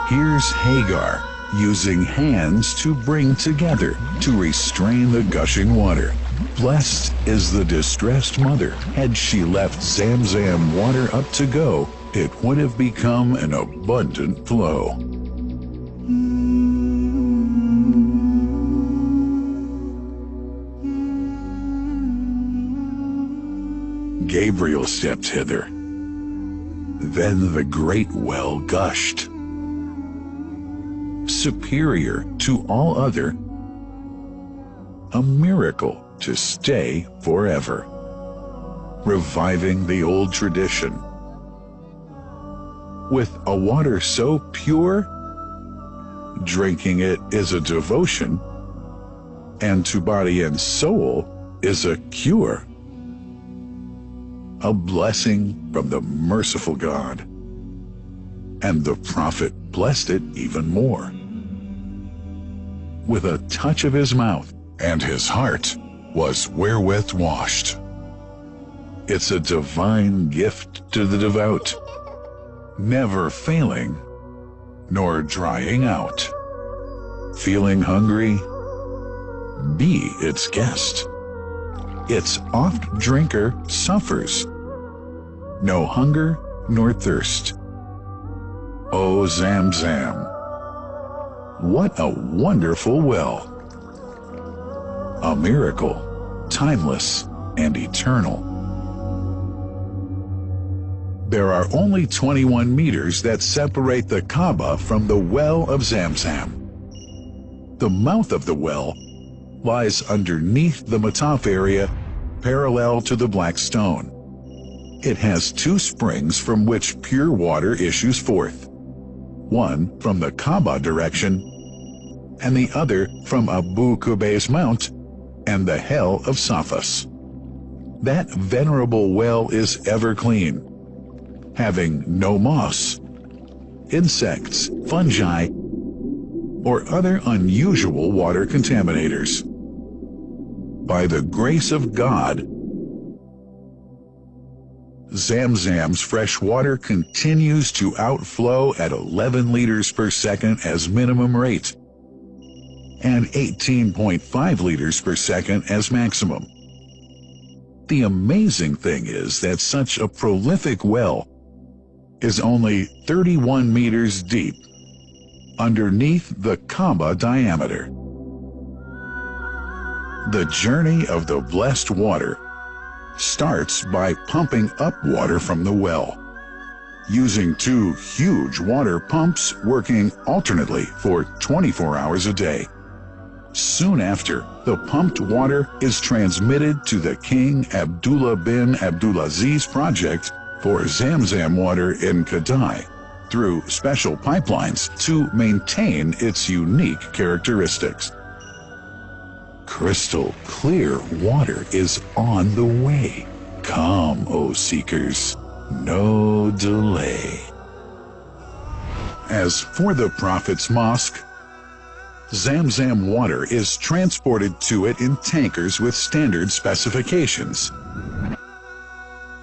Here's Hajar using hands to bring together to restrain the gushing water. Blessed is the distressed mother. Had she left Zamzam water up to go, it would have become an abundant flow. Gabriel stepped hither. Then the great well gushed. Superior to all other, a miracle to stay forever, reviving the old tradition. With a water so pure, drinking it is a devotion, and to body and soul is a cure. A blessing from the merciful God. And the prophet blessed it even more. With a touch of his mouth, and his heart was wherewith washed. It's a divine gift to the devout, never failing, nor drying out. Feeling hungry? Be its guest. Its oft-drinker suffers, no hunger nor thirst. O Zamzam, what a wonderful well! A miracle, timeless and eternal. There are only 21 meters that separate the Kaaba from the well of Zamzam. The mouth of the well lies underneath the Mataf area, parallel to the black stone. It has two springs from which pure water issues forth, one from the Kaaba direction, and the other from Abu Qubay's mount and the hell of Safas. That venerable well is ever clean, having no moss, insects, fungi, or other unusual water contaminators. By the grace of God, Zamzam's fresh water continues to outflow at 11 liters per second as minimum rate, and 18.5 liters per second as maximum. The amazing thing is that such a prolific well is only 31 meters deep, underneath the Kaaba diameter. The journey of the blessed water starts by pumping up water from the well, using two huge water pumps working alternately for 24 hours a day. Soon after, the pumped water is transmitted to the King Abdullah bin Abdulaziz project for Zamzam water in Kadai through special pipelines to maintain its unique characteristics. Crystal clear water is on the way. Come, O seekers, no delay. As for the Prophet's Mosque, Zamzam water is transported to it in tankers with standard specifications.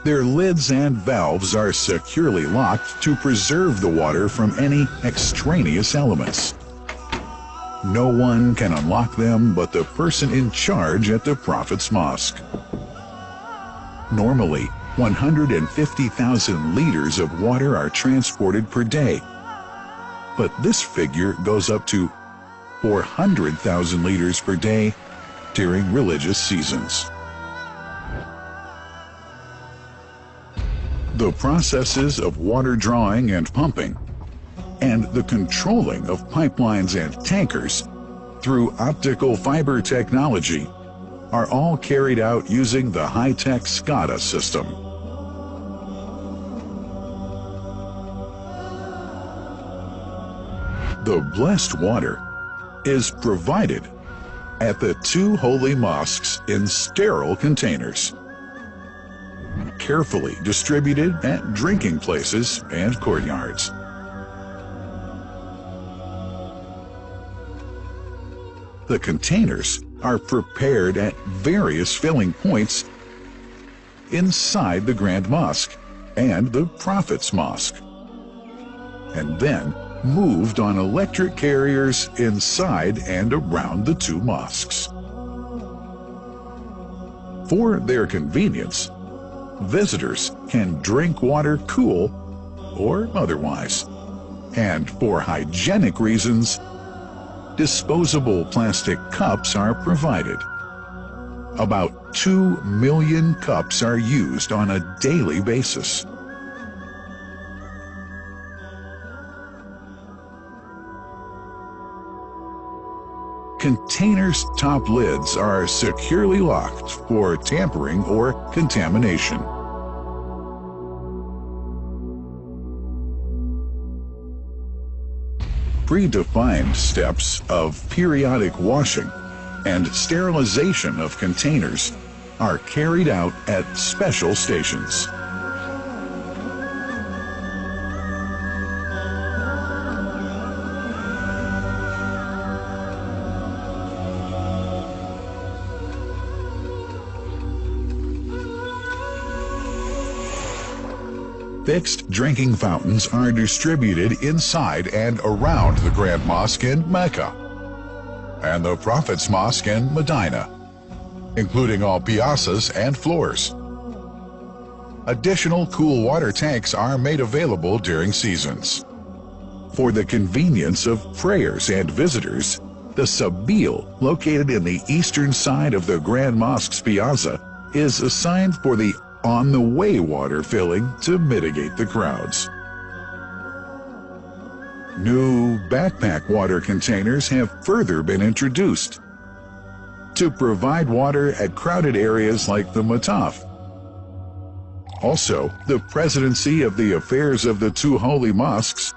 Their lids and valves are securely locked to preserve the water from any extraneous elements. No one can unlock them but the person in charge at the Prophet's Mosque. Normally, 150,000 liters of water are transported per day, but this figure goes up to 400,000 liters per day during religious seasons. The processes of water drawing and pumping, and the controlling of pipelines and tankers through optical fiber technology are all carried out using the high-tech SCADA system. The blessed water is provided at the two holy mosques in sterile containers, carefully distributed at drinking places and courtyards. The containers are prepared at various filling points inside the Grand Mosque and the Prophet's Mosque, and then moved on electric carriers inside and around the two mosques. For their convenience, visitors can drink water cool or otherwise. And for hygienic reasons, disposable plastic cups are provided. About 2 million cups are used on a daily basis. Containers' top lids are securely locked for tampering or contamination. Predefined steps of periodic washing and sterilization of containers are carried out at special stations. Fixed drinking fountains are distributed inside and around the Grand Mosque in Mecca and the Prophet's Mosque in Medina, including all piazzas and floors. Additional cool water tanks are made available during seasons. For the convenience of prayers and visitors, the Sabil, located in the eastern side of the Grand Mosque's piazza, is assigned for the on-the-way water filling to mitigate the crowds. New backpack water containers have further been introduced to provide water at crowded areas like the Mataf. Also, the Presidency of the Affairs of the Two Holy Mosques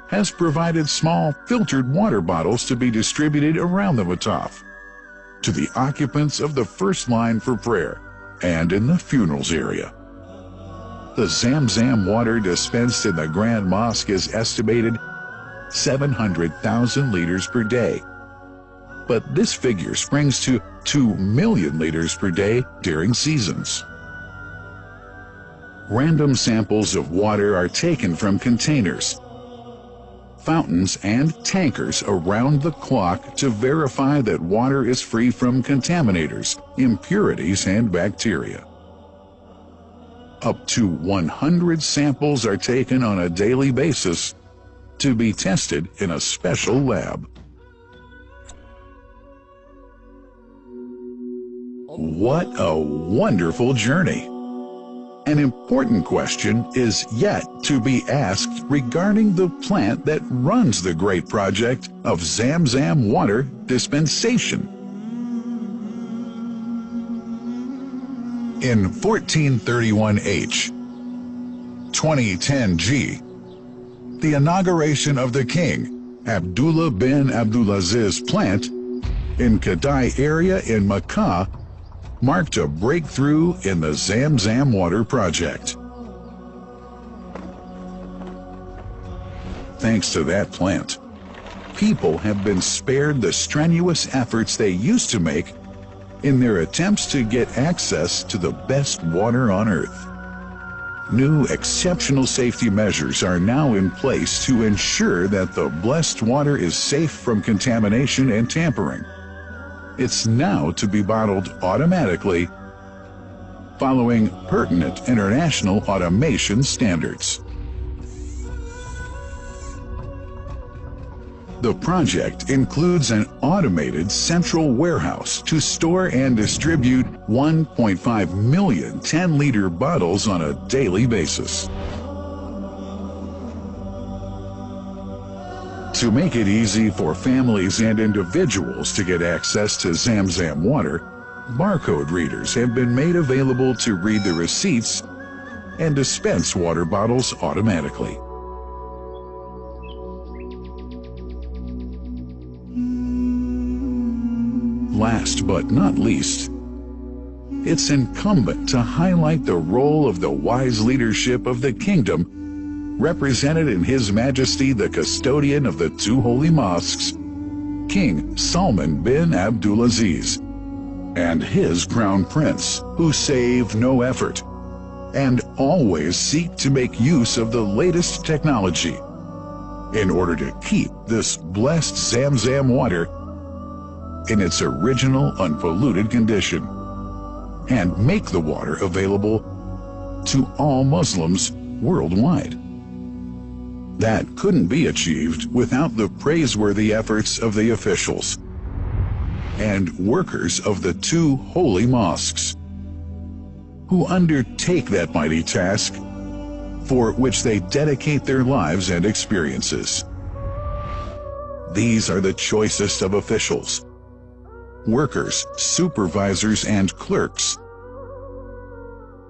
has provided small filtered water bottles to be distributed around the Mataf to the occupants of the first line for prayer and in the funerals area. The Zamzam water dispensed in the Grand Mosque is estimated 700,000 liters per day, but this figure springs to 2 million liters per day during seasons. Random samples of water are taken from containers, fountains, and tankers around the clock to verify that water is free from contaminators, impurities, and bacteria. Up to 100 samples are taken on a daily basis to be tested in a special lab. What a wonderful journey! An important question is yet to be asked regarding the plant that runs the great project of Zamzam water dispensation. In 1431H, 2010G, the inauguration of the king, Abdullah bin Abdulaziz plant in Kadai area in Makkah marked a breakthrough in the Zamzam water project. Thanks to that plant, people have been spared the strenuous efforts they used to make in their attempts to get access to the best water on earth. New exceptional safety measures are now in place to ensure that the blessed water is safe from contamination and tampering. It's now to be bottled automatically following pertinent international automation standards. The project includes an automated central warehouse to store and distribute 1.5 million 10-liter bottles on a daily basis. To make it easy for families and individuals to get access to Zamzam water, barcode readers have been made available to read the receipts and dispense water bottles automatically. Last but not least, it's incumbent to highlight the role of the wise leadership of the kingdom represented in His Majesty the Custodian of the Two Holy Mosques, King Salman bin Abdulaziz, and his Crown Prince, who save no effort and always seek to make use of the latest technology in order to keep this blessed Zamzam water in its original unpolluted condition and make the water available to all Muslims worldwide. That couldn't be achieved without the praiseworthy efforts of the officials and workers of the two holy mosques, who undertake that mighty task for which they dedicate their lives and experiences. These are the choicest of officials, workers, supervisors, and clerks,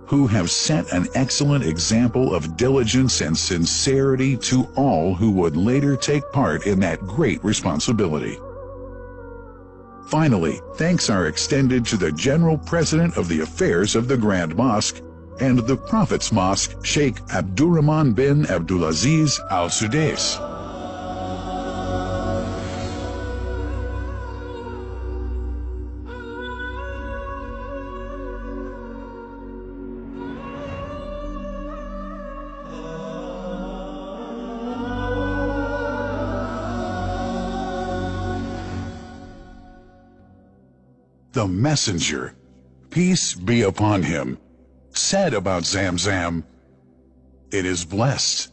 who have set an excellent example of diligence and sincerity to all who would later take part in that great responsibility. Finally, thanks are extended to the General President of the Affairs of the Grand Mosque and the Prophet's Mosque, Sheikh Abdurrahman bin Abdulaziz Al Sudais. The Messenger, peace be upon him, said about Zamzam, "It is blessed.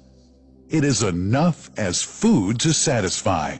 It is enough as food to satisfy.